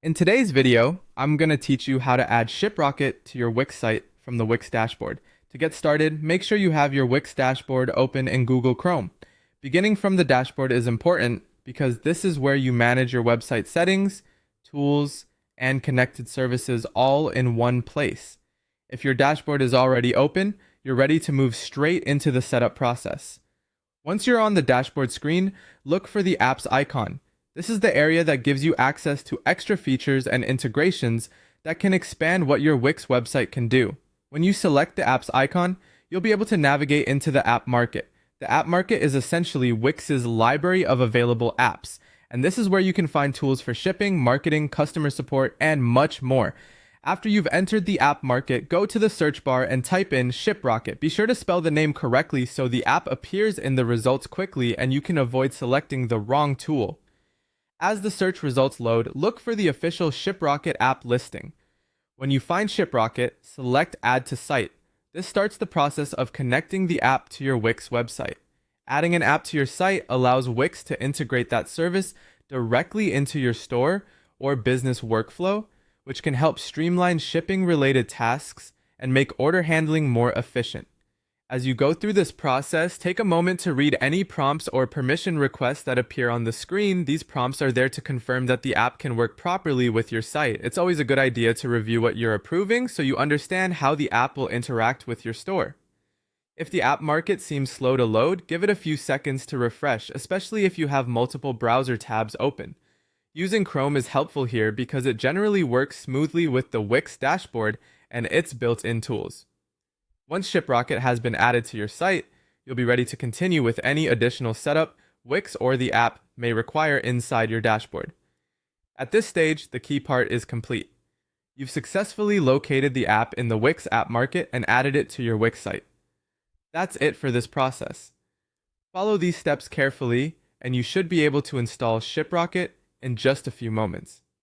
In today's video, I'm going to teach you how to add Shiprocket to your Wix site from the Wix dashboard. To get started, make sure you have your Wix dashboard open in Google Chrome. Beginning from the dashboard is important because this is where you manage your website settings, tools, and connected services all in one place. If your dashboard is already open, you're ready to move straight into the setup process. Once you're on the dashboard screen, look for the apps icon. This is the area that gives you access to extra features and integrations that can expand what your Wix website can do. When you select the apps icon, you'll be able to navigate into the app market. The app market is essentially Wix's library of available apps, and this is where you can find tools for shipping, marketing, customer support, and much more. After you've entered the app market, go to the search bar and type in Shiprocket. Be sure to spell the name correctly so the app appears in the results quickly and you can avoid selecting the wrong tool. As the search results load, look for the official Shiprocket app listing. When you find Shiprocket, select Add to Site. This starts the process of connecting the app to your Wix website. Adding an app to your site allows Wix to integrate that service directly into your store or business workflow, which can help streamline shipping-related tasks and make order handling more efficient. As you go through this process, take a moment to read any prompts or permission requests that appear on the screen. These prompts are there to confirm that the app can work properly with your site. It's always a good idea to review what you're approving so you understand how the app will interact with your store. If the app market seems slow to load, give it a few seconds to refresh, especially if you have multiple browser tabs open. Using Chrome is helpful here because it generally works smoothly with the Wix dashboard and its built-in tools. Once Shiprocket has been added to your site, you'll be ready to continue with any additional setup Wix or the app may require inside your dashboard. At this stage, the key part is complete. You've successfully located the app in the Wix app market and added it to your Wix site. That's it for this process. Follow these steps carefully, and you should be able to install Shiprocket in just a few moments.